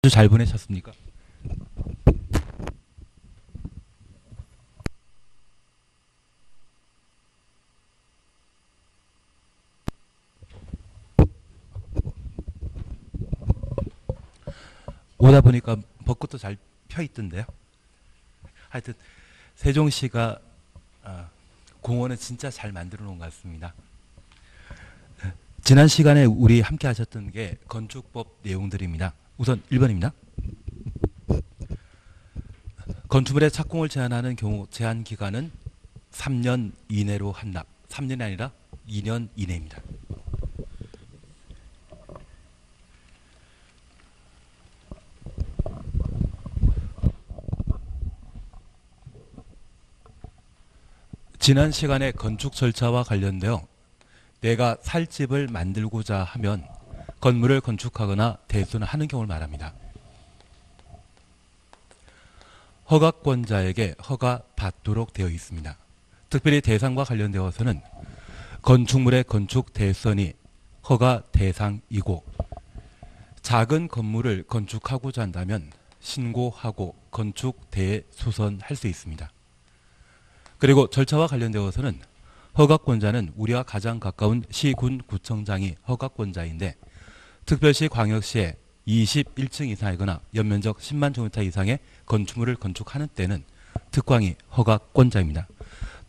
아주 잘 보내셨습니까? 오다 보니까 벚꽃도 잘 펴 있던데요. 하여튼 세종시가 공원은 진짜 잘 만들어 놓은 것 같습니다. 지난 시간에 우리 함께 하셨던 게 건축법 내용들입니다. 우선 1번입니다. 건축물의 착공을 제한하는 경우 제한 기간은 3년 이내로 한다. 3년이 아니라 2년 이내입니다. 지난 시간에 건축 절차와 관련되어 내가 살 집을 만들고자 하면 건물을 건축하거나 대수하는 경우를 말합니다. 허가권자에게 허가받도록 되어 있습니다. 특별히 대상과 관련되어서는 건축물의 건축 대수이 허가 대상이고 작은 건물을 건축하고자 한다면 신고하고 건축 대수선할 수 있습니다. 그리고 절차와 관련되어서는 허가권자는 우리와 가장 가까운 시, 군, 구청장이 허가권자인데 특별시, 광역시에 21층 이상이거나 연면적 10만 제곱미터 이상의 건축물을 건축하는 때는 특광이 허가권자입니다.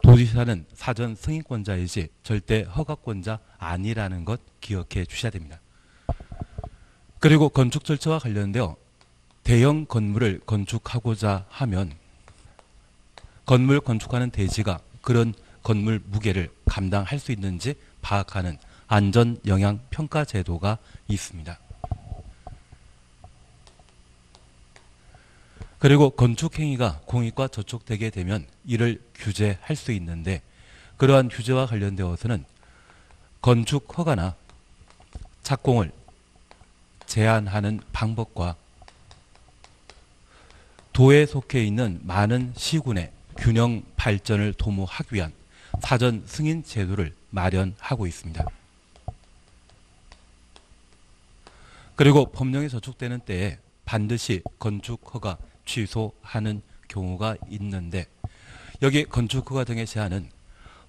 도지사는 사전 승인권자이지 절대 허가권자 아니라는 것 기억해 주셔야 됩니다. 그리고 건축 절차와 관련되어 대형 건물을 건축하고자 하면 건물 건축하는 대지가 그런 건물 무게를 감당할 수 있는지 파악하는 안전영향평가 제도가 있습니다. 그리고 건축행위가 공익과 저촉되게 되면 이를 규제할 수 있는데 그러한 규제와 관련되어서는 건축허가나 착공을 제한하는 방법과 도에 속해 있는 많은 시군의 균형 발전을 도모하기 위한 사전 승인 제도를 마련하고 있습니다. 그리고 법령에 저촉되는 때에 반드시 건축허가 취소하는 경우가 있는데 여기 건축허가 등의 제한은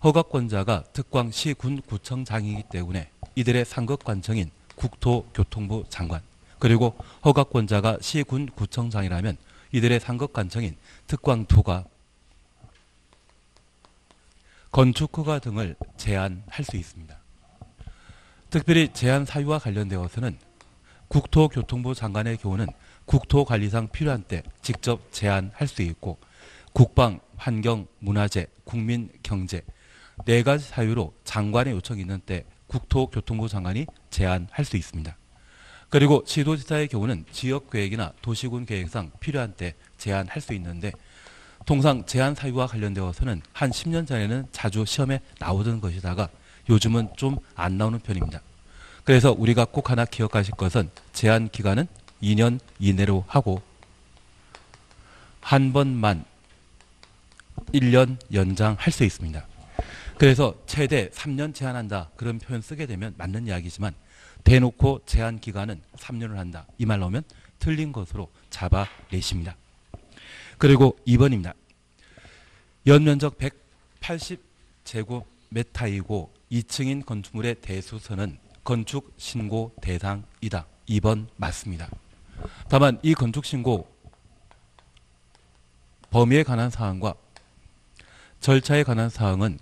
허가권자가 특광 시, 군, 구청장이기 때문에 이들의 상급관청인 국토교통부 장관 그리고 허가권자가 시, 군, 구청장이라면 이들의 상급관청인 특광토가 건축허가 등을 제한할 수 있습니다. 특별히 제한 사유와 관련되어서는 국토교통부 장관의 경우는 국토관리상 필요한 때 직접 제한할 수 있고 국방, 환경, 문화재, 국민, 경제 4가지 사유로 장관의 요청이 있는 때 국토교통부 장관이 제한할 수 있습니다. 그리고 시도지사의 경우는 지역계획이나 도시군 계획상 필요한 때 제한할 수 있는데 통상 제한 사유와 관련되어서는 한 10년 전에는 자주 시험에 나오던 것이다가 요즘은 좀 안 나오는 편입니다. 그래서 우리가 꼭 하나 기억하실 것은 제한 기간은 2년 이내로 하고 한 번만 1년 연장할 수 있습니다. 그래서 최대 3년 제한한다 그런 표현 쓰게 되면 맞는 이야기지만 대놓고 제한 기간은 3년을 한다 이 말 나오면 틀린 것으로 잡아내십니다. 그리고 2번입니다. 연면적 180제곱미터이고 2층인 건축물의 대수선은 건축 신고 대상이다. 2번 맞습니다. 다만 이 건축 신고 범위에 관한 사항과 절차에 관한 사항은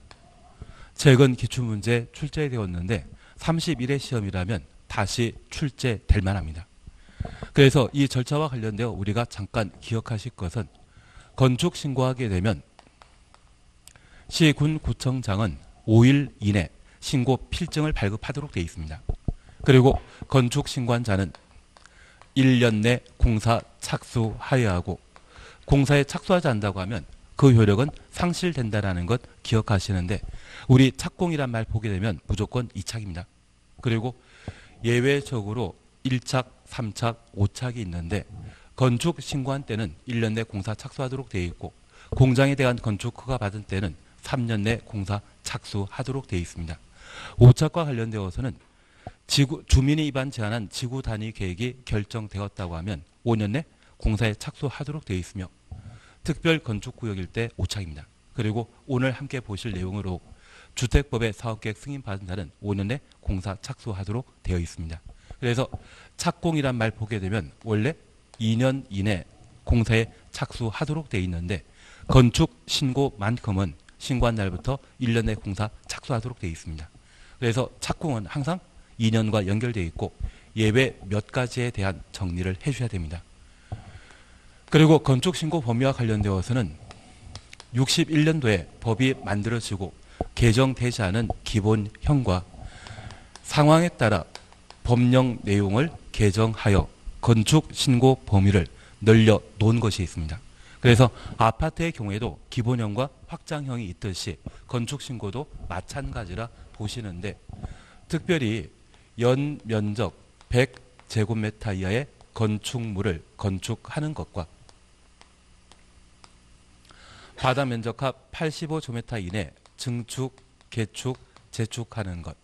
최근 기출문제 출제되었는데 31회 시험이라면 다시 출제될 만합니다. 그래서 이 절차와 관련되어 우리가 잠깐 기억하실 것은 건축 신고하게 되면 시, 군, 구청장은 5일 이내 신고 필증을 발급하도록 되어 있습니다. 그리고 건축 신고한 자는 1년 내 공사 착수하여야 하고 공사에 착수하지 않는다고 하면 그 효력은 상실된다는 것 기억하시는데 우리 착공이란 말 보게 되면 무조건 2착입니다. 그리고 예외적으로 1착, 3착, 5착이 있는데 건축 신고한 때는 1년 내 공사 착수하도록 되어 있고 공장에 대한 건축 허가 받은 때는 3년 내 공사 착수하도록 되어 있습니다. 5착과 관련되어서는 주민이 입안 제안한 지구 단위 계획이 결정되었다고 하면 5년 내 공사에 착수하도록 되어 있으며 특별 건축구역일 때 오착입니다. 그리고 오늘 함께 보실 내용으로 주택법의 사업계획 승인받은 자는 5년 내 공사 착수하도록 되어 있습니다. 그래서 착공이란 말 보게 되면 원래 2년 이내 공사에 착수하도록 되어 있는데 건축 신고만큼은 신고한 날부터 1년 내 공사 착수하도록 되어 있습니다. 그래서 착공은 항상 2년과 연결되어 있고 예외 몇 가지에 대한 정리를 해줘야 됩니다. 그리고 건축 신고 범위와 관련되어서는 61년도에 법이 만들어지고 개정되지 않은 기본형과 상황에 따라 법령 내용을 개정하여 건축 신고 범위를 늘려 놓은 것이 있습니다. 그래서 아파트의 경우에도 기본형과 확장형이 있듯이 건축 신고도 마찬가지라 보시는데 특별히 연면적 100제곱미터 이하의 건축물을 건축하는 것과 바닥 면적합 85제곱미터 이내 증축, 개축, 재축하는 것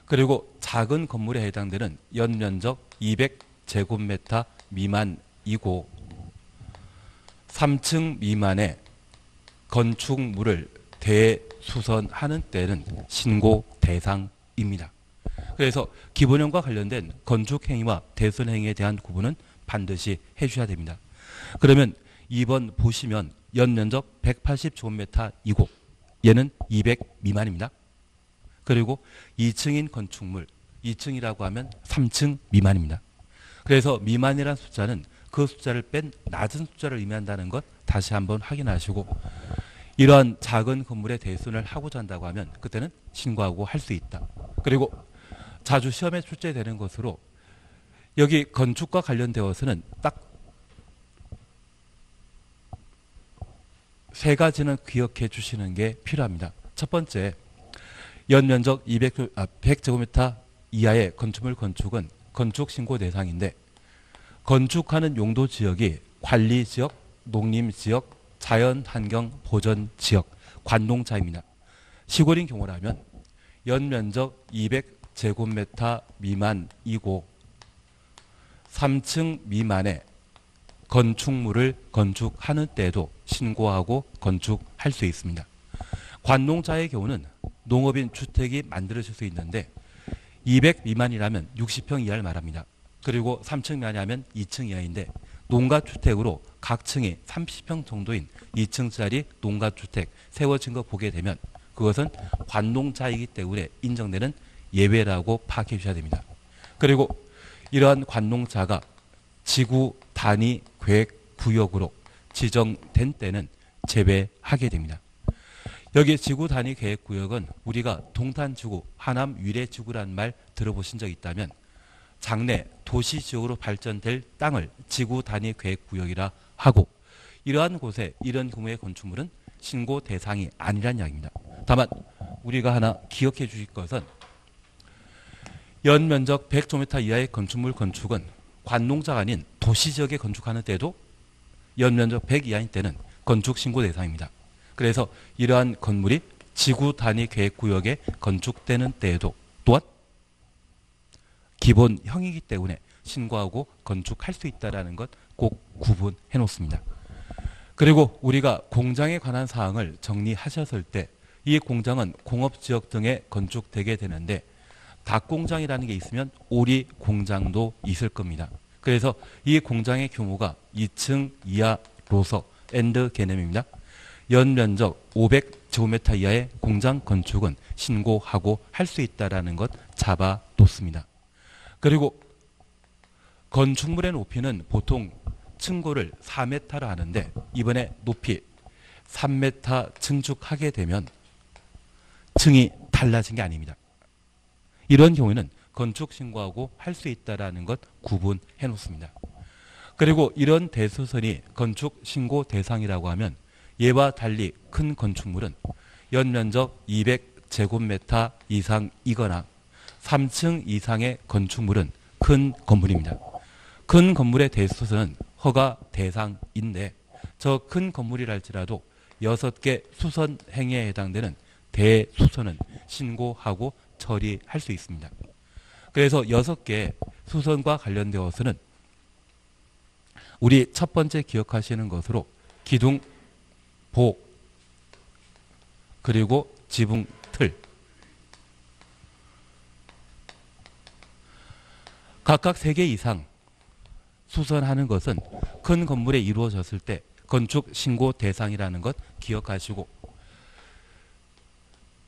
그리고 작은 건물에 해당되는 연면적 200제곱미터 미만이고 3층 미만의 건축물을 대수선하는 때는 신고 대상입니다. 그래서 기본형과 관련된 건축행위와 대수선행위에 대한 구분은 반드시 해주셔야 됩니다. 그러면 2번 보시면 연면적 180제곱미터이고 얘는 200 미만입니다. 그리고 2층인 건축물, 2층이라고 하면 3층 미만입니다. 그래서 미만이라는 숫자는 그 숫자를 뺀 낮은 숫자를 의미한다는 것 다시 한번 확인하시고 이러한 작은 건물에 대수선을 하고자 한다고 하면 그때는 신고하고 할 수 있다. 그리고 자주 시험에 출제되는 것으로 여기 건축과 관련되어서는 딱 세 가지는 기억해 주시는 게 필요합니다. 첫 번째, 연면적 100제곱미터 이하의 건축물 건축은 건축신고 대상인데 건축하는 용도 지역이 관리지역, 농림지역, 자연환경보전지역, 관농자입니다. 시골인 경우라면 연면적 200제곱미터 미만이고 3층 미만의 건축물을 건축하는 때에도 신고하고 건축할 수 있습니다. 관농자의 경우는 농업인 주택이 만들어질 수 있는데 200 미만이라면 60평 이하를 말합니다. 그리고 3층 미만이라면 2층 이하인데 농가주택으로 각 층이 30평 정도인 2층짜리 농가주택 세워진 거 보게 되면 그것은 관농자이기 때문에 인정되는 예외라고 파악해 주셔야 됩니다. 그리고 이러한 관농자가 지구 단위 계획 구역으로 지정된 때는 제외하게 됩니다. 여기 지구 단위 계획 구역은 우리가 동탄지구, 하남 위례지구라는 말 들어보신 적 있다면 장래 도시지역으로 발전될 땅을 지구 단위 계획 구역이라 하고 이러한 곳에 이런 규모의 건축물은 신고 대상이 아니란 이야기입니다. 다만 우리가 하나 기억해 주실 것은 연면적 100제곱미터 이하의 건축물 건축은 관농자가 아닌 도시지역에 건축하는 때도 연면적 100 이하인 때는 건축 신고 대상입니다. 그래서 이러한 건물이 지구 단위 계획 구역에 건축되는 때에도 또한 기본형이기 때문에 신고하고 건축할 수 있다는 것 꼭 구분해 놓습니다. 그리고 우리가 공장에 관한 사항을 정리하셨을 때 이 공장은 공업지역 등에 건축되게 되는데 닭공장이라는 게 있으면 오리 공장도 있을 겁니다. 그래서 이 공장의 규모가 2층 이하로서 엔드 개념입니다. 연면적 500제곱미터 이하의 공장 건축은 신고하고 할 수 있다는 것 잡아놓습니다. 그리고 건축물의 높이는 보통 층고를 4m로 하는데 이번에 높이 3m 증축하게 되면 층이 달라진 게 아닙니다. 이런 경우에는 건축 신고하고 할 수 있다는 것 구분해 놓습니다. 그리고 이런 대수선이 건축 신고 대상이라고 하면 얘와 달리 큰 건축물은 연면적 200제곱미터 이상이거나 3층 이상의 건축물은 큰 건물입니다. 큰 건물의 대수선은 허가 대상인데 저 큰 건물이라 할지라도 6개 수선 행위에 해당되는 대수선은 신고하고 처리할 수 있습니다. 그래서 6개 수선과 관련되어서는 우리 첫 번째 기억하시는 것으로 기둥, 보, 그리고 지붕, 틀. 각각 3개 이상 수선하는 것은 큰 건물에 이루어졌을 때 건축 신고 대상이라는 것 기억하시고,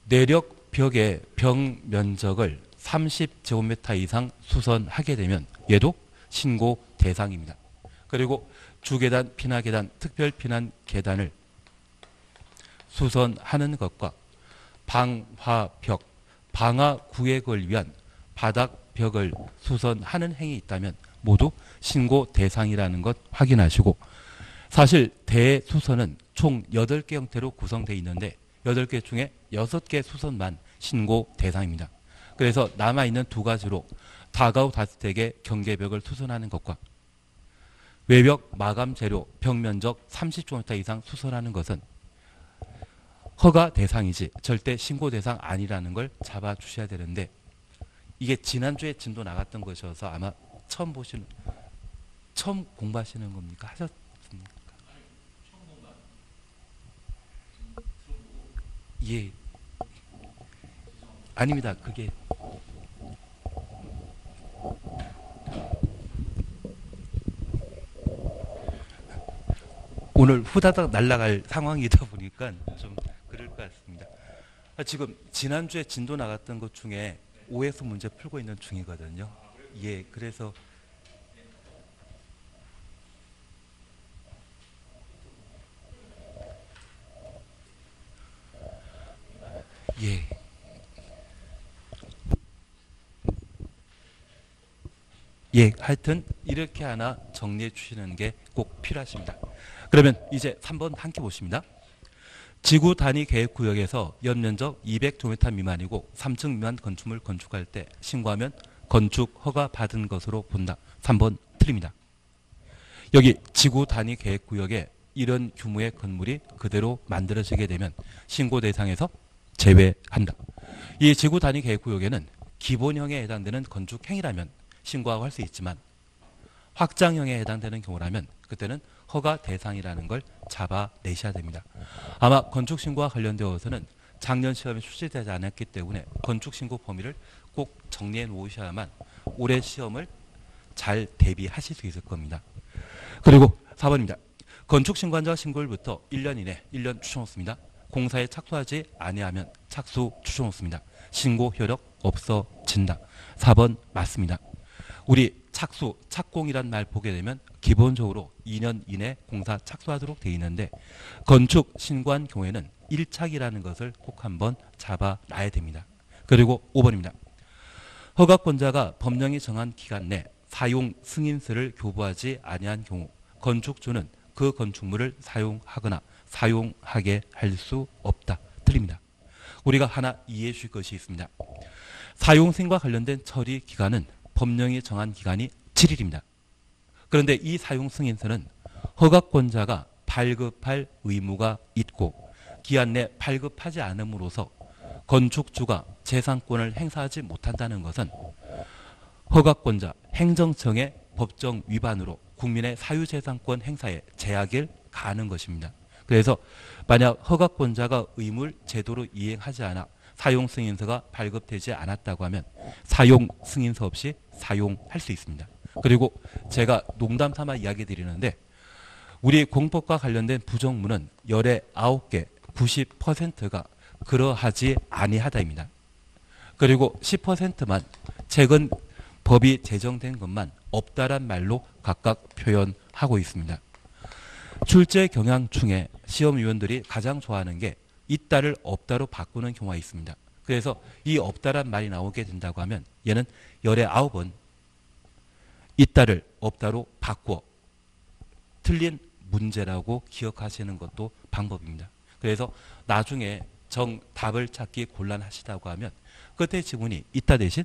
내력 벽의 벽 면적을 30제곱미터 이상 수선하게 되면 얘도 신고 대상입니다. 그리고 주계단, 피나계단, 특별피난 계단을 수선하는 것과 방화벽, 방화 구획을 위한 바닥벽을 수선하는 행위 있다면 모두 신고 대상이라는 것 확인하시고, 사실 대수선은 총 8개 형태로 구성되어 있는데 8개 중에 6개 수선만 신고 대상입니다. 그래서 남아있는 2가지로 다가우 다주택의 경계벽을 수선하는 것과 외벽 마감 재료 벽면적 30제곱미터 이상 수선하는 것은 허가 대상이지 절대 신고 대상 아니라는 걸 잡아주셔야 되는데, 이게 지난주에 진도 나갔던 것이어서 아마 처음 공부하시는 겁니까? 하셨습니까? 예. 아닙니다. 그게 오늘 후다닥 날아갈 상황이다 보니까 좀 그럴 것 같습니다. 지금 지난주에 진도 나갔던 것 중에 OS 문제 풀고 있는 중이거든요. 예, 그래서 예. 예, 하여튼 이렇게 하나 정리해 주시는 게 꼭 필요하십니다. 그러면 이제 3번 함께 보십니다. 지구 단위 계획 구역에서 연면적 200제곱미터 미만이고 3층 미만 건축물 건축할 때 신고하면 건축 허가 받은 것으로 본다. 3번 틀립니다. 여기 지구 단위 계획 구역에 이런 규모의 건물이 그대로 만들어지게 되면 신고 대상에서 제외한다. 이 지구 단위 계획 구역에는 기본형에 해당되는 건축 행위라면 신고하고 할 수 있지만 확장형에 해당되는 경우라면 그때는 허가 대상이라는 걸 잡아내셔야 됩니다. 아마 건축신고와 관련되어서는 작년 시험에 출제되지 않았기 때문에 건축신고 범위를 꼭 정리해 놓으셔야만 올해 시험을 잘 대비하실 수 있을 겁니다. 그리고 4번입니다. 건축신고한자 신고일부터 1년 이내 1년 추천없습니다. 공사에 착수하지 아니하면 착수 추천없습니다. 신고 효력 없어진다. 4번 맞습니다. 우리 착수, 착공이란 말 보게 되면 기본적으로 2년 이내 공사 착수하도록 되어 있는데 건축 신고한 경우에는 1착이라는 것을 꼭 한번 잡아놔야 됩니다. 그리고 5번입니다. 허가권자가 법령이 정한 기간 내 사용 승인서를 교부하지 아니한 경우 건축주는 그 건축물을 사용하거나 사용하게 할 수 없다. 틀립니다. 우리가 하나 이해해 주실 것이 있습니다. 사용 승인과 관련된 처리 기간은 법령이 정한 기간이 7일입니다. 그런데 이 사용 승인서는 허가권자가 발급할 의무가 있고 기한 내 발급하지 않음으로써 건축주가 재산권을 행사하지 못한다는 것은 허가권자 행정청의 법정 위반으로 국민의 사유재산권 행사에 제약을 가하는 것입니다. 그래서 만약 허가권자가 의무를 제대로 이행하지 않아 사용 승인서가 발급되지 않았다고 하면 사용 승인서 없이 사용할 수 있습니다. 그리고 제가 농담 삼아 이야기 드리는데 우리 공법과 관련된 부정문은 열의 9개 90%가 그러하지 아니하다입니다. 그리고 10%만 최근 법이 제정된 것만 없다란 말로 각각 표현하고 있습니다. 출제 경향 중에 시험위원들이 가장 좋아하는 게 있다를 없다로 바꾸는 경우가 있습니다. 그래서 이 없다란 말이 나오게 된다고 하면 얘는 열의 9은 있다를 없다로 바꾸어 틀린 문제라고 기억하시는 것도 방법입니다. 그래서 나중에 정답을 찾기 곤란하시다고 하면 끝에 지문이 있다 대신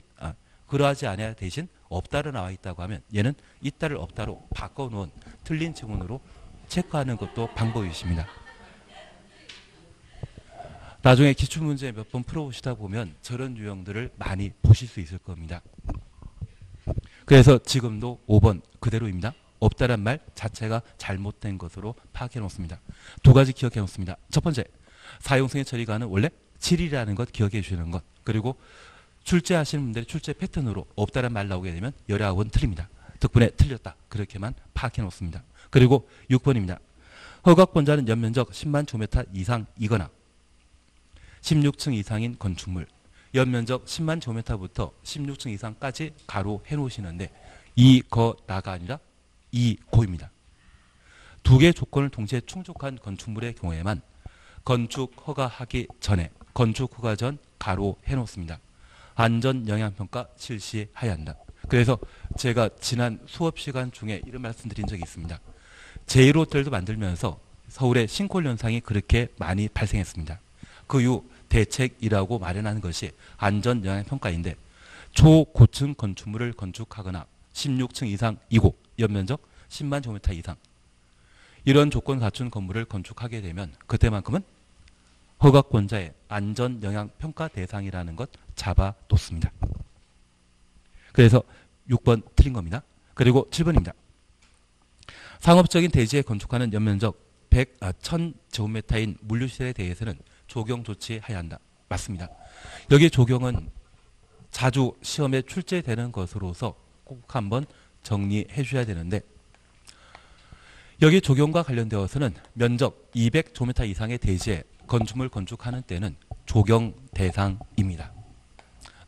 그러하지 않아야 대신 없다로 나와 있다고 하면 얘는 있다를 없다로 바꿔놓은 틀린 지문으로 체크하는 것도 방법이십니다. 나중에 기출문제 몇 번 풀어보시다 보면 저런 유형들을 많이 보실 수 있을 겁니다. 그래서 지금도 5번 그대로입니다. 없다란 말 자체가 잘못된 것으로 파악해 놓습니다. 두 가지 기억해 놓습니다. 첫 번째, 사용승의 처리가는 원래 7이라는 것 기억해 주시는 것. 그리고 출제하시는 분들의 출제 패턴으로 없다란 말 나오게 되면 19은 틀립니다. 덕분에 틀렸다. 그렇게만 파악해 놓습니다. 그리고 6번입니다. 허가권자는 연면적 10만 제곱미터 이상이거나 16층 이상인 건축물, 연면적 10만 제곱미터부터 16층 이상까지 가로 해놓으시는데 이거나가 아니라 이고입니다. 두 개의 조건을 동시에 충족한 건축물의 경우에만 건축 허가하기 전에 건축 허가 전 가로 해놓습니다. 안전 영향평가 실시해야 한다. 그래서 제가 지난 수업 시간 중에 이런 말씀 드린 적이 있습니다. 제1호텔도 만들면서 서울의 싱크홀 현상이 그렇게 많이 발생했습니다. 그 이후 대책이라고 마련하는 것이 안전 영향평가인데 초고층 건축물을 건축하거나 16층 이상이고 연면적 10만 제곱미터 이상 이런 조건 갖춘 건물을 건축하게 되면 그때만큼은 허가권자의 안전 영향 평가 대상이라는 것 잡아놓습니다. 그래서 6번 틀린 겁니다. 그리고 7번입니다. 상업적인 대지에 건축하는 연면적 1000제곱미터인 물류시설에 대해서는 조경 조치해야 한다. 맞습니다. 여기 조경은 자주 시험에 출제되는 것으로서 꼭 한번 정리해 주셔야 되는데 여기 조경과 관련되어서는 면적 200제곱미터 이상의 대지에 건축물 건축하는 때는 조경 대상입니다.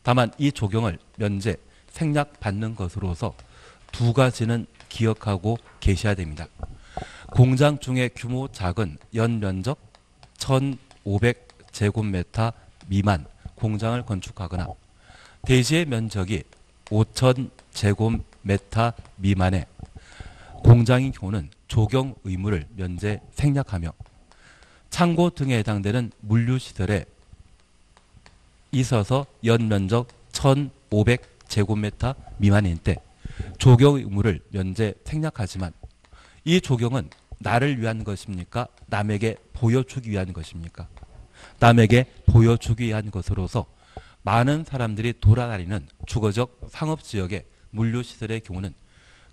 다만 이 조경을 면제, 생략받는 것으로서 두 가지는 기억하고 계셔야 됩니다. 공장 중에 규모 작은 연면적 1500제곱미터 미만 공장을 건축하거나 대지의 면적이 5000제곱미터 미만의 공장인 경우는 조경 의무를 면제 생략하며 창고 등에 해당되는 물류시설에 있어서 연면적 1500제곱미터 미만일 때 조경 의무를 면제 생략하지만 이 조경은 나를 위한 것입니까? 남에게 보여주기 위한 것입니까? 남에게 보여주기 위한 것으로서 많은 사람들이 돌아다니는 주거적 상업지역의 물류시설의 경우는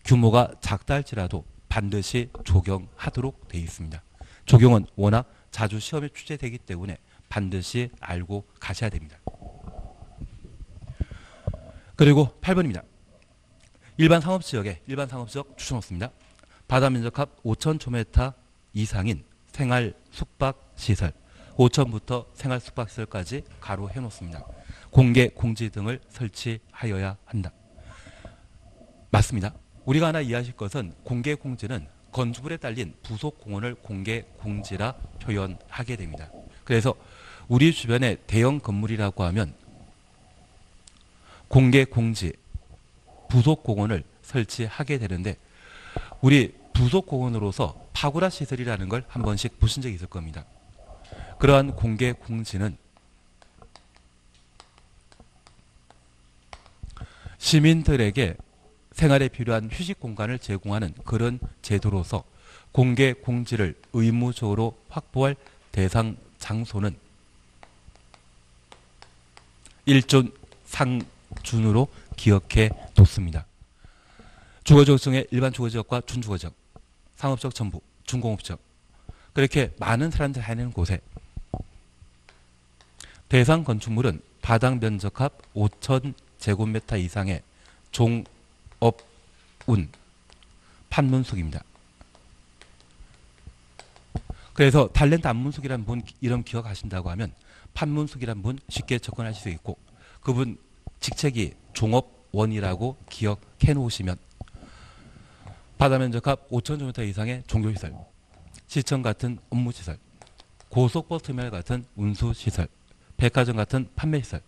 규모가 작다 할지라도 반드시 조경하도록 되어 있습니다. 조경은 워낙 자주 시험에 출제되기 때문에 반드시 알고 가셔야 됩니다. 그리고 8번입니다. 일반 상업지역에 일반 상업지역 추천없습니다. 바다면적합 5000제곱미터 이상인 생활 숙박시설 5천부터 생활 숙박시설까지 가로 해놓습니다. 공개 공지 등을 설치하여야 한다. 맞습니다. 우리가 하나 이해하실 것은 공개 공지는 건축물에 딸린 부속 공원을 공개 공지라 표현하게 됩니다. 그래서 우리 주변에 대형 건물이라고 하면 공개 공지 부속 공원을 설치하게 되는데 우리 부속 공원으로서 파고라 시설이라는 걸 한 번씩 보신 적이 있을 겁니다. 그러한 공개 공지는 시민들에게 생활에 필요한 휴식 공간을 제공하는 그런 제도로서 공개 공지를 의무적으로 확보할 대상 장소는 일존 상준으로 기억해 뒀습니다. 주거지역 중에 일반 주거지역과 준주거지역, 상업적 전부, 준공업지역 그렇게 많은 사람들이 사는 곳에 대상 건축물은 바닥 면적합 5000제곱미터 이상의 종업운 판문숙입니다. 그래서 탤런트 안문숙이라는 분 이름 기억하신다고 하면 판문숙이라는 분 쉽게 접근하실 수 있고 그분 직책이 종업원이라고 기억해 놓으시면 바다 면적합 5000제곱미터 이상의 종교시설, 시청 같은 업무시설, 고속버스터미널 같은 운수시설, 백화점 같은 판매시설,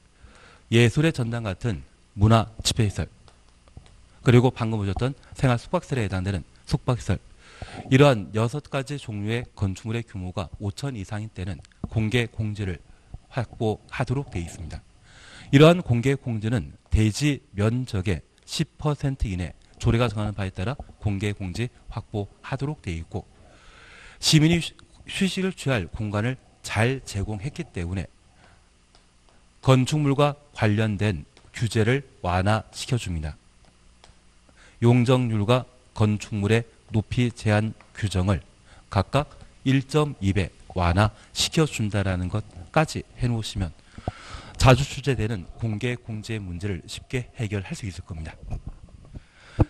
예술의 전당 같은 문화 집회시설, 그리고 방금 보셨던 생활 숙박시설에 해당되는 숙박시설 이러한 6가지 종류의 건축물의 규모가 5000 이상인 때는 공개 공지를 확보하도록 되어 있습니다. 이러한 공개 공지는 대지 면적의 10% 이내 조례가 정하는 바에 따라 공개 공지 확보하도록 되어 있고 시민이 휴식을 취할 공간을 잘 제공했기 때문에 건축물과 관련된 규제를 완화시켜줍니다. 용적률과 건축물의 높이 제한 규정을 각각 1.2배 완화시켜준다라는 것까지 해놓으시면 자주 출제되는 공개 공지의 문제를 쉽게 해결할 수 있을 겁니다.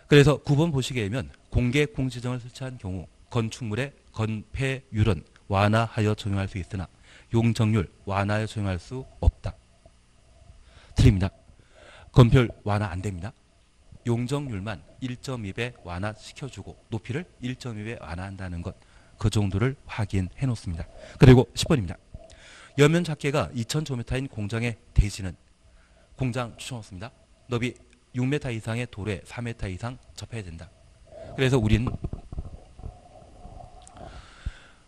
그래서 9번 보시게 되면 공개 공지정을 설치한 경우 건축물의 건폐율은 완화하여 적용할 수 있으나 용적률 완화하여 적용할 수 없다. 틀립니다. 건폐율 완화 안 됩니다. 용적률만 1.2배 완화시켜주고 높이를 1.2배 완화한다는 것, 그 정도를 확인해 놓습니다. 그리고 10번입니다. 연면 작계가 2000제곱미터인 공장의 대지는 공장 추천했습니다. 너비 6m 이상의 도로에 4m 이상 접해야 된다. 그래서 우리는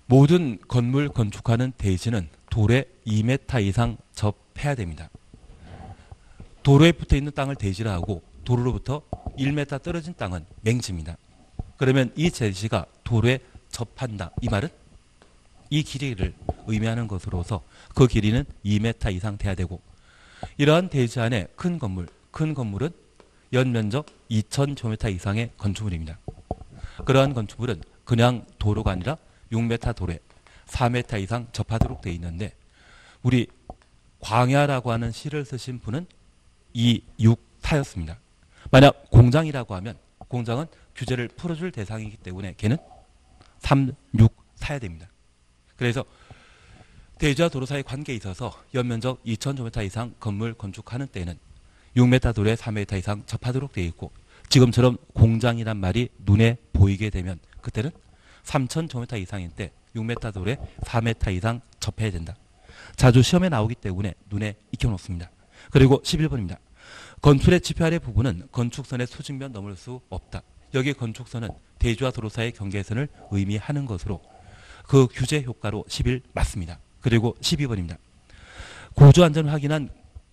모든 건물 건축하는 대지는 도로에 2m 이상 접해야 됩니다. 도로에 붙어 있는 땅을 대지라 하고 도로로부터 1m 떨어진 땅은 맹지입니다. 그러면 이 대지가 도로에 접한다. 이 말은 이 길이를 의미하는 것으로서 그 길이는 2m 이상 돼야 되고, 이러한 대지 안에 큰 건물은 연면적 2000제곱미터 이상의 건축물입니다. 그러한 건축물은 그냥 도로가 아니라 6m 도로에 4m 이상 접하도록 되어 있는데, 우리 광야라고 하는 시를 쓰신 분은 2, 6, 4였습니다. 만약 공장이라고 하면 공장은 규제를 풀어줄 대상이기 때문에 걔는 3, 6, 4야 됩니다. 그래서 대지와 도로 사이 관계에 있어서 연면적 2000제곱미터 이상 건물 건축하는 때는 6m 도로에 4m 이상 접하도록 되어 있고, 지금처럼 공장이란 말이 눈에 보이게 되면 그때는 3000제곱미터 이상일 때 6m 도로에 4m 이상 접해야 된다. 자주 시험에 나오기 때문에 눈에 익혀놓습니다. 그리고 11번입니다. 건축의 지표 아래 부분은 건축선의 수직면 넘을 수 없다. 여기 건축선은 대지와 도로 사이의 경계선을 의미하는 것으로 그 규제 효과로 11 맞습니다. 그리고 12번입니다. 고주 안전을 확인한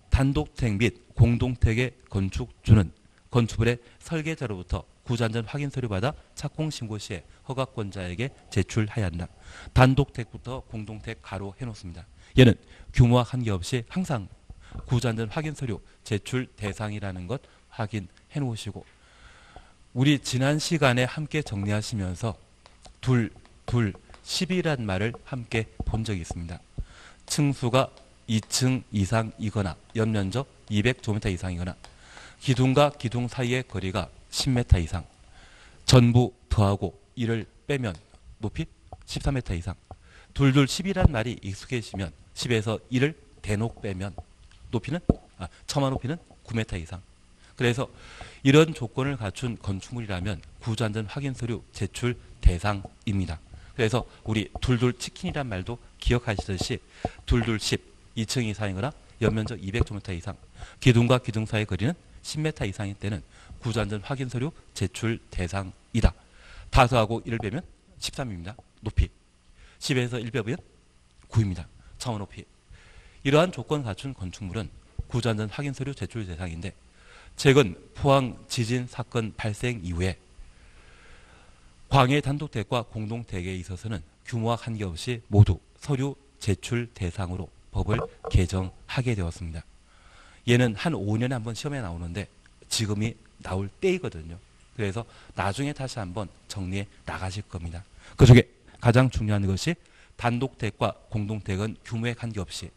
단독택 및 공동택의 건축주는 건축물의 설계자로부터 구조안전 확인 서류 받아 착공 신고 시에 허가권자에게 제출해야 한다. 단독택부터 공동택 가로 해놓습니다. 얘는 규모와 관계없이 항상 구조안전 확인 서류 제출 대상이라는 것 확인해 놓으시고, 우리 지난 시간에 함께 정리하시면서 둘 10이란 말을 함께 본 적이 있습니다. 층수가 2층 이상이거나 연면적 200제곱미터 이상이거나 기둥과 기둥 사이의 거리가 10m 이상, 전부 더하고 1을 빼면 높이 13m 이상, 10이란 말이 익숙해지면 10에서 1을 대놓고 빼면 높이는 처마 높이는 9m 이상. 그래서 이런 조건을 갖춘 건축물이라면 구조안전 확인 서류 제출 대상입니다. 그래서 우리 치킨이란 말도 기억하시듯이 10, 2층 이상이거나 연면적 200제곱미터 이상, 기둥과 기둥 사이의 거리는 10m 이상일 때는 구조안전 확인 서류 제출 대상이다. 다수하고 1을 빼면 13입니다. 높이. 10에서 1 빼면 9입니다. 처마 높이. 이러한 조건 갖춘 건축물은 구조안전 확인 서류 제출 대상인데, 최근 포항 지진 사건 발생 이후에 광해 단독택과 공동택에 있어서는 규모와 관계없이 모두 서류 제출 대상으로 법을 개정하게 되었습니다. 얘는 한 5년에 한 번 시험에 나오는데 지금이 나올 때이거든요. 그래서 나중에 다시 한번 정리해 나가실 겁니다. 그중에 가장 중요한 것이 단독택과 공동택은 규모에 관계없이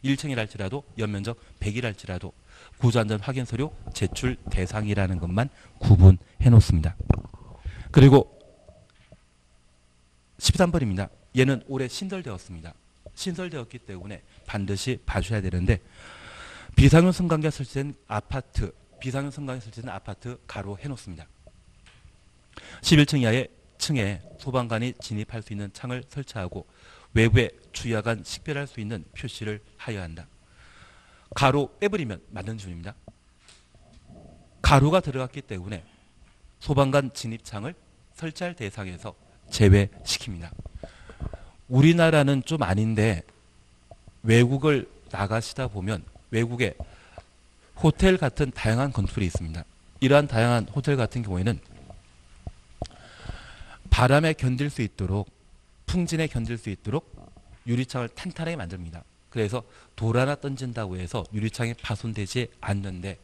1층이랄지라도 연면적 100이랄지라도 구조안전 확인 서류 제출 대상이라는 것만 구분해 놓습니다. 그리고 13번입니다. 얘는 올해 신설되었습니다. 신설되었기 때문에 반드시 봐줘야 되는데, 비상용 승강기가 설치된 아파트, 가로 해놓습니다. 11층 이하의 층에 소방관이 진입할 수 있는 창을 설치하고 외부에 주야간 식별할 수 있는 표시를 하여야 한다. 가로 빼버리면 맞는 줄입니다. 가로가 들어갔기 때문에 소방관 진입창을 설치할 대상에서 제외시킵니다. 우리나라는 좀 아닌데 외국을 나가시다 보면 외국에 호텔 같은 다양한 건물이 있습니다. 이러한 다양한 호텔 같은 경우에는 바람에 견딜 수 있도록, 풍진에 견딜 수 있도록 유리창을 탄탄하게 만듭니다. 그래서 돌 하나 던진다고 해서 유리창이 파손되지 않는데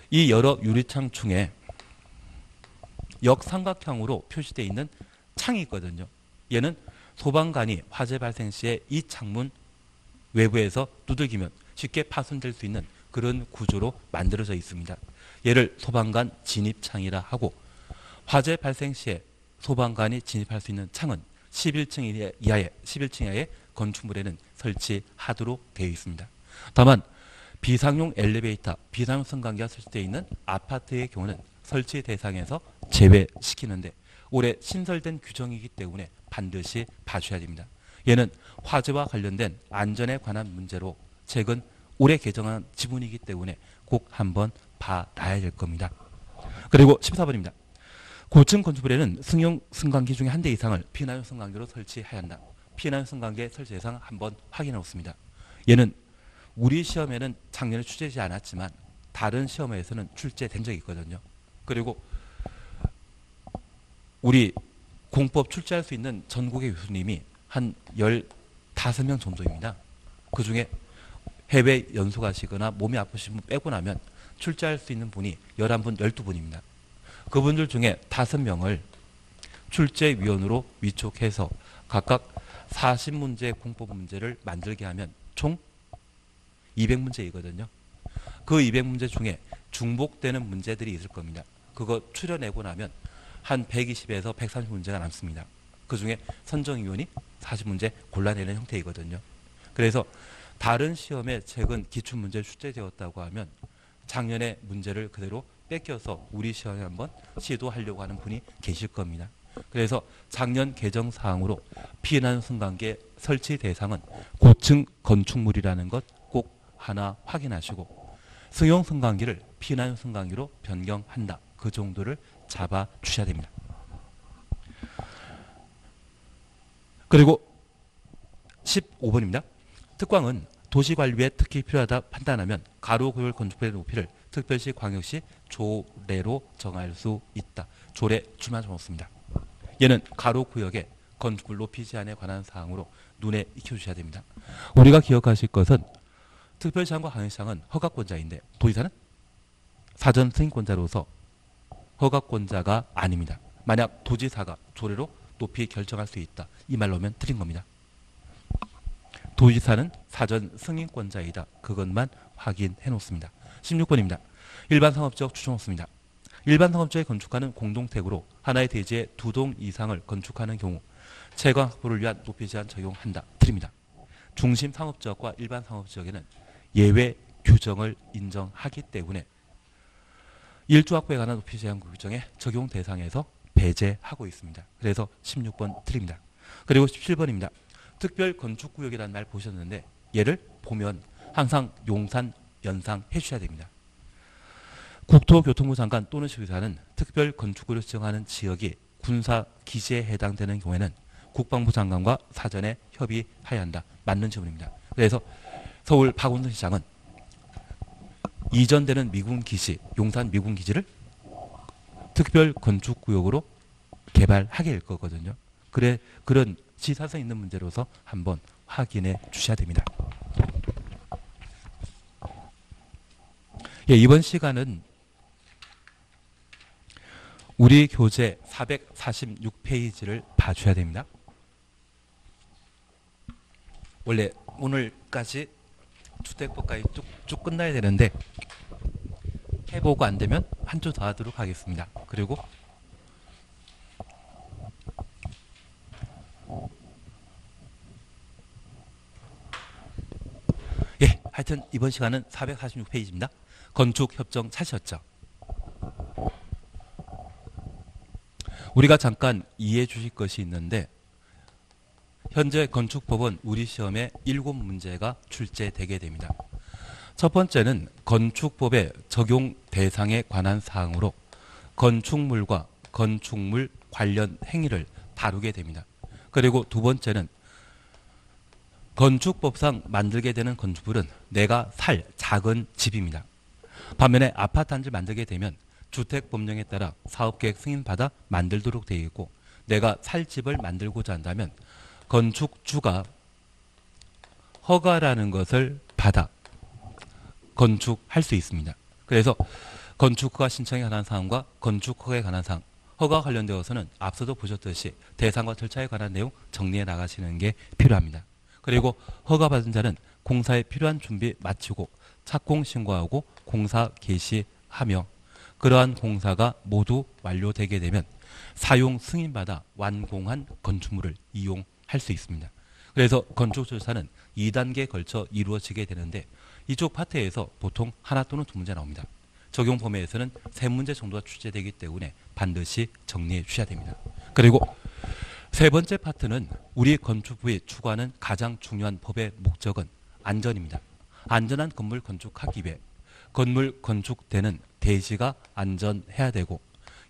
이 여러 유리창 중에 역삼각형으로 표시되어 있는 창이 있거든요. 얘는 소방관이 화재 발생 시에 이 창문 외부에서 두들기면 쉽게 파손될 수 있는 그런 구조로 만들어져 있습니다. 얘를 소방관 진입창이라 하고 화재 발생 시에 소방관이 진입할 수 있는 창은 11층 이하의 건축물에는 설치하도록 되어 있습니다. 다만 비상용 엘리베이터, 비상용 승강기가 설치되어 있는 아파트의 경우는 설치 대상에서 제외시키는데 올해 신설된 규정이기 때문에 반드시 봐줘야 됩니다. 얘는 화재와 관련된 안전에 관한 문제로 최근 올해 개정한 지문이기 때문에 꼭 한번 봐놔야 될 겁니다. 그리고 14번입니다. 고층 건축물에는 승용 승강기 중에 한 대 이상을 비난용 승강기로 설치해야 한다. 비난용 승강기의 설치 대상 한번 확인해 놓습니다. 얘는 우리 시험에는 작년에 출제되지 않았지만 다른 시험에서는 출제된 적이 있거든요. 그리고 우리 공법 출제할 수 있는 전국의 교수님이 한 15명 정도입니다. 그 중에 해외 연수 가시거나 몸이 아프신 분 빼고 나면 출제할 수 있는 분이 11분, 12분입니다. 그분들 중에 5명을 출제위원으로 위촉해서 각각 40문제 공법 문제를 만들게 하면 총 200문제이거든요. 그 200문제 중에 중복되는 문제들이 있을 겁니다. 그거 추려내고 나면 한 120에서 130문제가 남습니다. 그 중에 선정위원이 40문제 골라내는 형태이거든요. 그래서 다른 시험에 최근 기출문제 출제되었다고 하면 작년에 문제를 그대로 뺏겨서 우리 시험에 한번 시도하려고 하는 분이 계실 겁니다. 그래서 작년 개정사항으로 피난 승강기의 설치 대상은 고층 건축물이라는 것 꼭 하나 확인하시고 승용 승강기를 피난 승강기로 변경한다. 그 정도를 잡아 주셔야 됩니다. 그리고 15번입니다. 특광은 도시관리에 특히 필요하다 판단하면 가로 구역 건축물의 높이를 특별시 광역시 조례로 정할 수 있다. 조례 줄만 적었습니다. 얘는 가로 구역의 건축물 높이 제한에 관한 사항으로 눈에 익혀주셔야 됩니다. 우리가 기억하실 것은 특별시장과 광역시장은 허가권자인데 도지사는 사전 승인권자로서 허가권자가 아닙니다. 만약 도지사가 조례로 높이 결정할 수 있다. 이 말로 하면 틀린 겁니다. 도지사는 사전 승인권자이다. 그것만 확인해 놓습니다. 16번입니다. 일반 상업지역 추천없습니다. 일반 상업지역에 건축하는 공동택으로 하나의 대지에 2동 이상을 건축하는 경우 채광 확보를 위한 높이 제한 적용한다. 틀립니다. 중심 상업지역과 일반 상업지역에는 예외 규정을 인정하기 때문에 일조 확보에 관한 높이 제한 규정의 적용 대상에서 배제하고 있습니다. 그래서 16번 틀립니다. 그리고 17번입니다. 특별 건축구역이라는 말 보셨는데 얘를 보면 항상 용산, 연상 해주셔야 됩니다. 국토교통부 장관 또는 시의사는 특별 건축구역을 지정하는 지역이 군사기지에 해당되는 경우에는 국방부 장관과 사전에 협의해야 한다. 맞는 질문입니다. 그래서 서울 박원순 시장은 이전되는 미군기지, 용산 미군기지를 특별 건축구역으로 개발하게 될 거거든요. 그런 지사성 있는 문제로서 한번 확인해 주셔야 됩니다. 예, 이번 시간은 우리 교재 446페이지를 봐줘야 됩니다. 원래 오늘까지 주택법까지 쭉 끝나야 되는데 해보고 안 되면 한 주 더 하도록 하겠습니다. 그리고 예, 하여튼 이번 시간은 446페이지입니다. 건축협정 찾으셨죠? 우리가 잠깐 이해해 주실 것이 있는데 현재 건축법은 우리 시험에 7문제가 출제되게 됩니다. 첫 번째는 건축법의 적용 대상에 관한 사항으로 건축물과 건축물 관련 행위를 다루게 됩니다. 그리고 두 번째는 건축법상 만들게 되는 건축물은 내가 살 작은 집입니다. 반면에 아파트 한 집 만들게 되면 주택법령에 따라 사업계획 승인받아 만들도록 되어 있고 내가 살 집을 만들고자 한다면 건축주가 허가라는 것을 받아 건축할 수 있습니다. 그래서 건축허가 신청에 관한 사항과 건축허가에 관한 사항, 허가와 관련되어서는 앞서도 보셨듯이 대상과 절차에 관한 내용 정리해 나가시는 게 필요합니다. 그리고 허가받은 자는 공사에 필요한 준비 마치고 착공 신고하고 공사 개시하며 그러한 공사가 모두 완료되게 되면 사용 승인받아 완공한 건축물을 이용할 수 있습니다. 그래서 건축 절차는 2단계에 걸쳐 이루어지게 되는데 이쪽 파트에서 보통 하나 또는 두 문제 나옵니다. 적용 범위에서는 3문제 정도가 출제되기 때문에 반드시 정리해 주셔야 됩니다. 그리고 세 번째 파트는 우리 건축부에 추구하는 가장 중요한 법의 목적은 안전입니다. 안전한 건물 건축하기 위해 건물 건축되는 대지가 안전해야 되고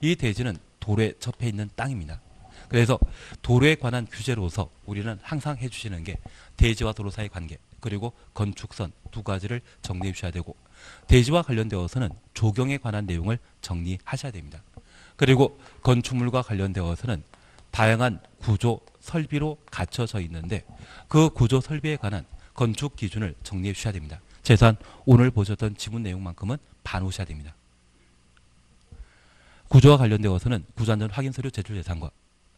이 대지는 도로에 접해 있는 땅입니다. 그래서 도로에 관한 규제로서 우리는 항상 해주시는 게 대지와 도로 사이 관계 그리고 건축선 두 가지를 정리해 주셔야 되고 대지와 관련되어서는 조경에 관한 내용을 정리하셔야 됩니다. 그리고 건축물과 관련되어서는 다양한 구조 설비로 갖춰져 있는데 그 구조 설비에 관한 건축 기준을 정리해 주셔야 됩니다. 최소한 오늘 보셨던 지문 내용만큼은 봐놓으셔야 됩니다. 구조와 관련되어서는 구조안전 확인 서류 제출 예산과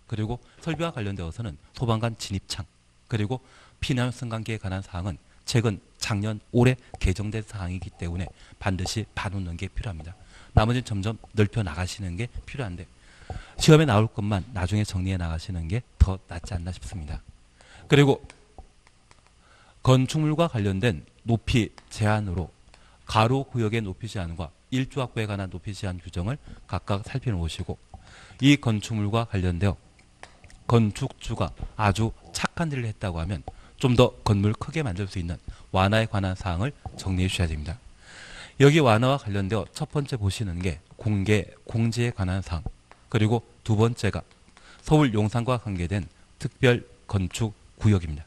그리고 설비와 관련되어서는 소방관 진입창 그리고 피난 승강기에 관한 사항은 최근 작년 올해 개정된 사항이기 때문에 반드시 봐놓는 게 필요합니다. 나머지는 점점 넓혀 나가시는 게 필요한데 시험에 나올 것만 나중에 정리해 나가시는 게 더 낫지 않나 싶습니다. 그리고 건축물과 관련된 높이 제한으로 가로 구역의 높이 제한과 일조 확보에 관한 높이 제한 규정을 각각 살펴놓으시고 이 건축물과 관련되어 건축주가 아주 착한 일을 했다고 하면 좀 더 건물 크게 만들 수 있는 완화에 관한 사항을 정리해 주셔야 됩니다. 여기 완화와 관련되어 첫 번째 보시는 게 공개, 공지에 관한 사항 그리고 두 번째가 서울 용산과 관계된 특별 건축 구역입니다.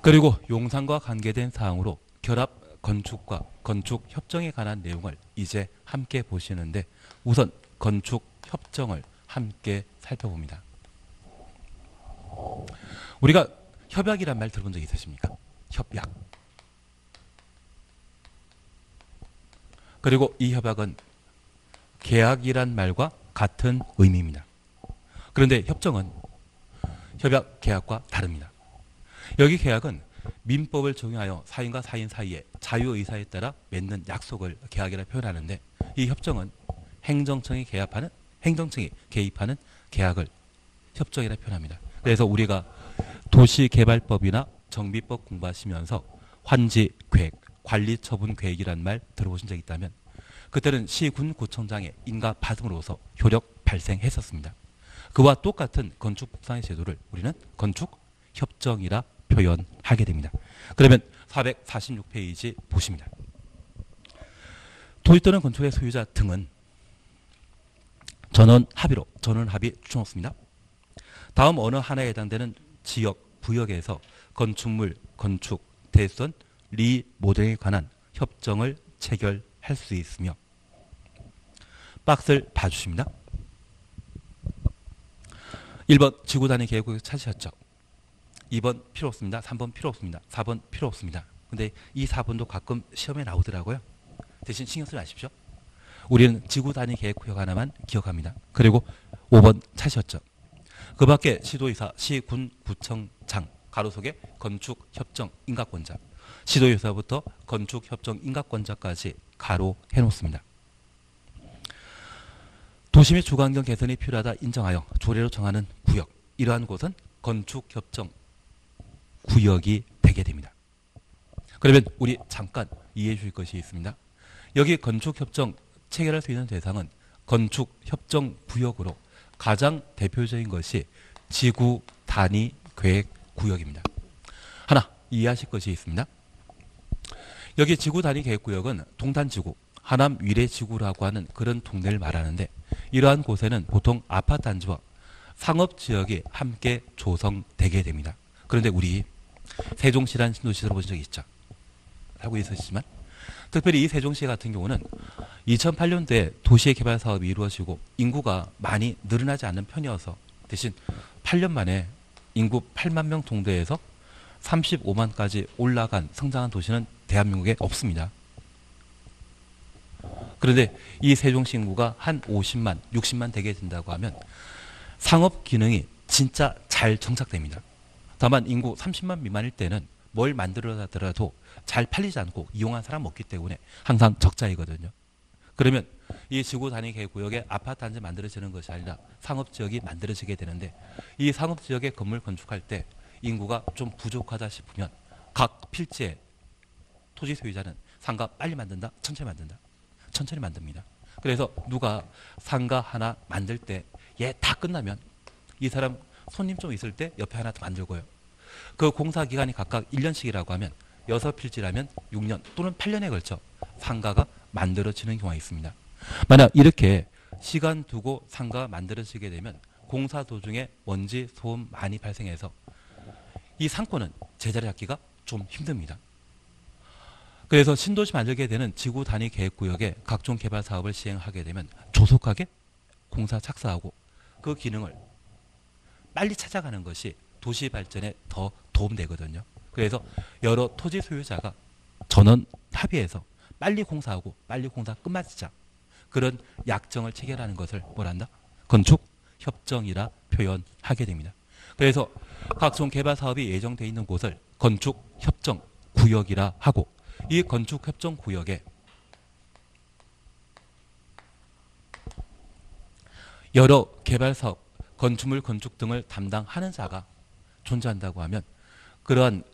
그리고 용산과 관계된 사항으로 결합 건축과 건축 협정에 관한 내용을 이제 함께 보시는데 우선 건축 협정을 함께 살펴봅니다. 우리가 협약이란 말 들어본 적 있으십니까? 협약. 그리고 이 협약은 계약이란 말과 같은 의미입니다. 그런데 협정은 협약, 계약과 다릅니다. 여기 계약은 민법을 적용하여 사인과 사인 사이에 자유의사에 따라 맺는 약속을 계약이라 표현하는데 이 협정은 행정청이 개입하는 계약을 협정이라 표현합니다. 그래서 우리가 도시개발법이나 정비법 공부하시면서 환지 계획, 관리처분 계획이란 말 들어보신 적 있다면 그때는 시군구청장의 인가 파동으로서 효력 발생했었습니다. 그와 똑같은 건축 법상의 제도를 우리는 건축협정이라 표현하게 됩니다. 그러면 446페이지 보십니다. 토지 또는 건축의 소유자 등은 전원 합의로 전원 합의 추천없습니다. 다음 어느 하나에 해당되는 지역, 부역에서 건축물, 건축, 대선, 리모델링에 관한 협정을 체결할 수 있으며 박스를 봐주십니다. 1번 지구단위 계획구역 찾으셨죠? 2번 필요 없습니다. 3번 필요 없습니다. 4번 필요 없습니다. 근데 이 4번도 가끔 시험에 나오더라고요. 대신 신경 쓰지 마십시오. 우리는 지구단위 계획구역 하나만 기억합니다. 그리고 5번 찾으셨죠? 그 밖에 시도의사, 시군, 구청장, 가로속에 건축협정 인가권자, 시도의사부터 건축협정 인가권자까지 가로 해놓습니다. 도시 및 주거환경 개선이 필요하다 인정하여 조례로 정하는 구역, 이러한 곳은 건축협정 구역이 되게 됩니다. 그러면 우리 잠깐 이해해 주실 것이 있습니다. 여기 건축협정 체결할 수 있는 대상은 건축협정 구역으로 가장 대표적인 것이 지구 단위 계획 구역입니다. 하나 이해하실 것이 있습니다. 여기 지구 단위 계획 구역은 동탄지구, 하남 위례지구라고 하는 그런 동네를 말하는데 이러한 곳에는 보통 아파트 단지와 상업지역이 함께 조성되게 됩니다. 그런데 우리 세종시라는 신도시 들어보신 적이 있죠? 알고 있으시지만 특별히 이 세종시 같은 경우는 2008년도에 도시의 개발 사업이 이루어지고 인구가 많이 늘어나지 않는 편이어서 대신 8년 만에 인구 8만 명 정도에서 35만까지 올라간 성장한 도시는 대한민국에 없습니다. 그런데 이 세종시 인구가 한 50만, 60만 되게 된다고 하면 상업 기능이 진짜 잘 정착됩니다. 다만 인구 30만 미만일 때는 뭘 만들어더라도 잘 팔리지 않고 이용한 사람 없기 때문에 항상 적자이거든요. 그러면 이 지구 단위 계획구역에 아파트 단지 만들어지는 것이 아니라 상업지역이 만들어지게 되는데 이 상업지역에 건물 건축할 때 인구가 좀 부족하다 싶으면 각 필지의 토지 소유자는 상가 빨리 만든다, 천천히 만든다. 천천히 만듭니다. 그래서 누가 상가 하나 만들 때 얘 다 끝나면 이 사람 손님 좀 있을 때 옆에 하나 더 만들고요. 그 공사 기간이 각각 1년씩이라고 하면 6필지라면 6년 또는 8년에 걸쳐 상가가 만들어지는 경우가 있습니다. 만약 이렇게 시간 두고 상가가 만들어지게 되면 공사 도중에 먼지, 소음 많이 발생해서 이 상권은 제자리 잡기가 좀 힘듭니다. 그래서 신도시 만들게 되는 지구 단위 계획구역에 각종 개발 사업을 시행하게 되면 조속하게 공사 착수하고 그 기능을 빨리 찾아가는 것이 도시 발전에 더 도움되거든요. 그래서 여러 토지 소유자가 전원 합의해서 빨리 공사하고 빨리 공사 끝마치자. 그런 약정을 체결하는 것을 뭐란다? 건축 협정이라 표현하게 됩니다. 그래서 각종 개발 사업이 예정되어 있는 곳을 건축 협정 구역이라 하고 이 건축 협정 구역에 여러 개발 사업, 건축물 건축 등을 담당하는 자가 존재한다고 하면 그러한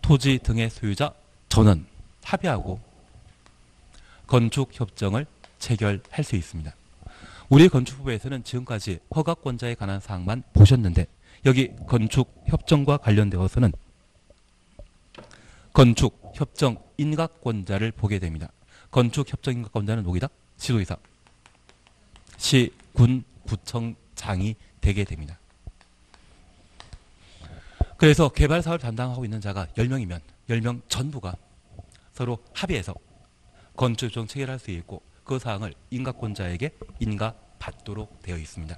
토지 등의 소유자 전원 합의하고 건축 협정을 체결할 수 있습니다. 우리 건축부에서는 지금까지 허가권자에 관한 사항만 보셨는데 여기 건축 협정과 관련되어서는 건축 협정 인가권자를 보게 됩니다. 건축 협정 인가권자는 누구이다? 시도의사, 시, 군, 구청장이 되게 됩니다. 그래서 개발 사업을 담당하고 있는 자가 10명이면 10명 전부가 서로 합의해서 건축 협정 체결할 수 있고 그 사항을 인가권자에게 인가받도록 되어 있습니다.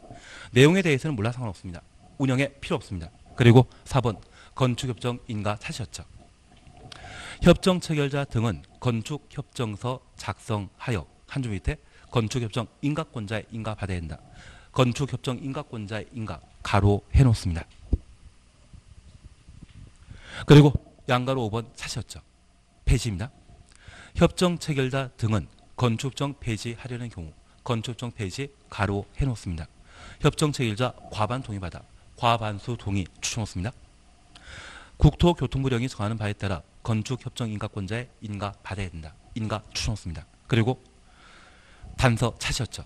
내용에 대해서는 몰라 상관없습니다. 운영에 필요 없습니다. 그리고 4번 건축협정 인가 사실였죠. 협정 체결자 등은 건축협정서 작성하여 한 줄 밑에 건축협정 인가권자의 인가받아야 한다. 건축협정 인가권자의 인가 가로 해놓습니다. 그리고 양가로 5번 사실였죠. 폐지입니다. 협정 체결자 등은 건축협정 폐지하려는 경우 건축협정 폐지 가로 해놓습니다. 협정 체결자 과반 동의받아 과반수 동의 추천했습니다. 국토교통부령이 정하는 바에 따라 건축협정 인가권자의 인가 받아야 된다. 인가 추천했습니다. 그리고 단서 차시였죠.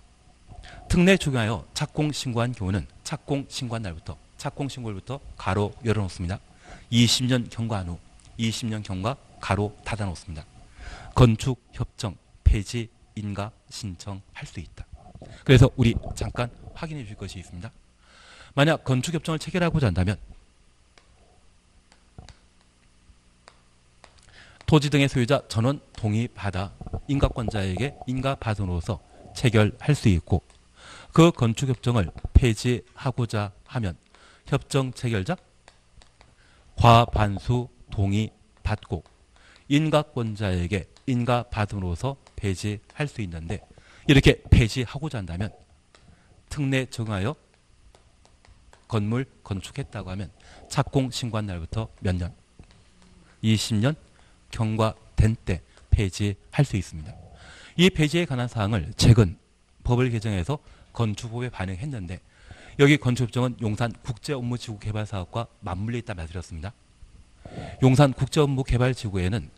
특례 적용하여 착공 신고한 경우는 착공 신고한 날부터 착공 신고일부터 가로 열어놓습니다. 20년 경과한 후 20년 경과 가로 닫아놓습니다. 건축협정 폐지 인가 신청할 수 있다. 그래서 우리 잠깐 확인해 주실 것이 있습니다. 만약 건축협정을 체결하고자 한다면 토지 등의 소유자 전원 동의받아 인가권자에게 인가받음으로써 체결할 수 있고 그 건축협정을 폐지하고자 하면 협정 체결자 과반수 동의받고 인가권자에게 인가받음으로써 폐지할 수 있는데 이렇게 폐지하고자 한다면 특례 적용하여 건물 건축했다고 하면 착공 신고한 날부터 몇 년? 20년 경과된 때 폐지할 수 있습니다. 이 폐지에 관한 사항을 최근 법을 개정해서 건축법에 반영했는데 여기 건축협정은 용산 국제업무지구 개발사업과 맞물려 있다 말씀드렸습니다. 용산 국제업무개발지구에는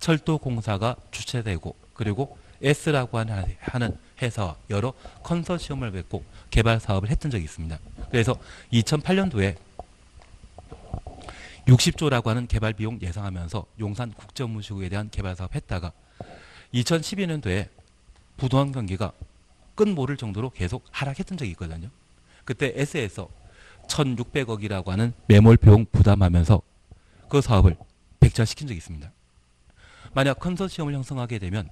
철도공사가 주최되고 그리고 S라고 하는 회사와 여러 컨소시엄을 맺고 개발 사업을 했던 적이 있습니다. 그래서 2008년도에 60조라고 하는 개발 비용 예상하면서 용산 국제업무지구에 대한 개발 사업 했다가 2012년도에 부동산 경기가 끈모를 정도로 계속 하락했던 적이 있거든요. 그때 S에서 1,600억이라고 하는 매몰 비용 부담하면서 그 사업을 백지화시킨 적이 있습니다. 만약 컨소시엄을 형성하게 되면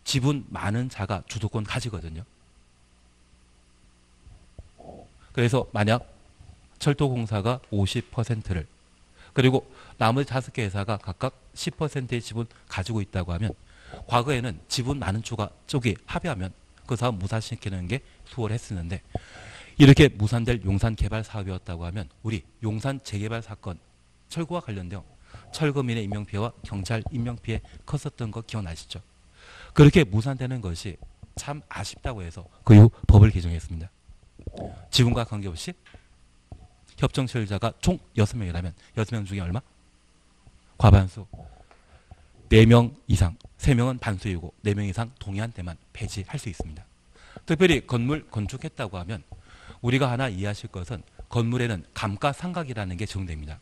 지분 많은 자가 주도권 가지거든요. 그래서 만약 철도공사가 50%를 그리고 나머지 5개 회사가 각각 10%의 지분 가지고 있다고 하면 과거에는 지분 많은 쪽이 합의하면 그 사업 무산시키는 게 수월했었는데 이렇게 무산될 용산 개발 사업이었다고 하면 우리 용산 재개발 사건 철거와 관련되어 철거민의 인명피해와 경찰 인명피해 컸었던 거 기억나시죠? 그렇게 무산되는 것이 참 아쉽다고 해서 그 이후 법을 개정했습니다. 지분과 관계없이 협정 체결자가 총 6명이라면 6명 중에 얼마? 과반수 4명 이상 3명은 반수이고 4명 이상 동의한 때만 폐지할 수 있습니다. 특별히 건물 건축했다고 하면 우리가 하나 이해하실 것은 건물에는 감가상각이라는 게 적용됩니다.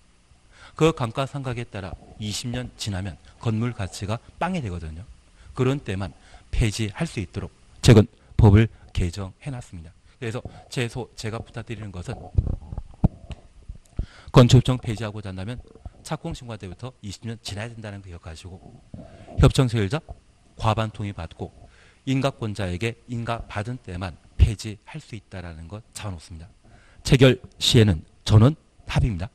그 감가상각에 따라 20년 지나면 건물 가치가 빵이 되거든요. 그런 때만 폐지할 수 있도록 최근 법을 개정해놨습니다. 그래서 제가 부탁드리는 것은 건축협정 폐지하고자 한다면 착공신고할 때부터 20년 지나야 된다는 거 기억하시고 협정 체결자 과반 동의 받고 인가권자에게 인가 받은 때만 폐지할 수 있다는 것 잡아놓습니다. 체결 시에는 전원 합의입니다.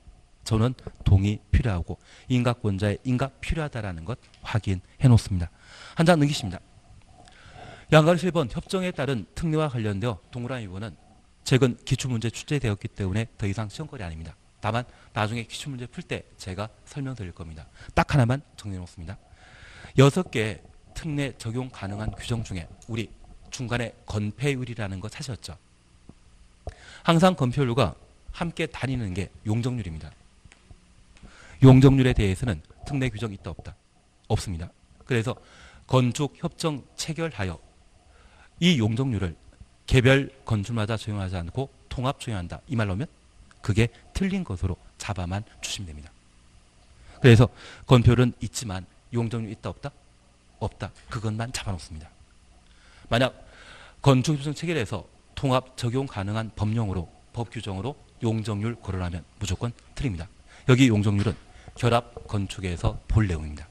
전원 동의 필요하고 인가권자의 인가 필요하다는 것 확인해 놓습니다. 한 장 넘기십니다. 양가를 1번 협정에 따른 특례와 관련되어 동그라미 부분은 최근 기출문제 출제되었기 때문에 더 이상 시험거리 아닙니다. 다만 나중에 기출문제 풀 때 제가 설명드릴 겁니다. 딱 하나만 정리해 놓습니다. 6개 특례 적용 가능한 규정 중에 우리 중간에 건폐율이라는 거 찾으셨죠? 항상 건폐율과 함께 다니는 게 용적률입니다. 용적률에 대해서는 특례 규정이 있다 없다? 없습니다. 그래서 건축협정 체결하여 이 용적률을 개별 건축마다 적용하지 않고 통합 적용한다. 이 말로 하면 그게 틀린 것으로 잡아만 주시면 됩니다. 그래서 건폐율은 있지만 용적률 있다 없다? 없다. 그것만 잡아놓습니다. 만약 건축협정 체결에서 통합 적용 가능한 법령으로 법 규정으로 용적률 거론하면 무조건 틀립니다. 여기 용적률은 결합 건축에서 볼 내용입니다.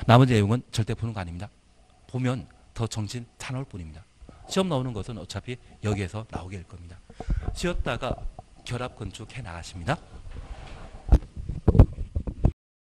나머지 내용은 절대 보는 거 아닙니다. 보면 더 정신 사나울 뿐입니다. 시험 나오는 것은 어차피 여기에서 나오게 될 겁니다. 쉬었다가 결합 건축 해 나가십니다.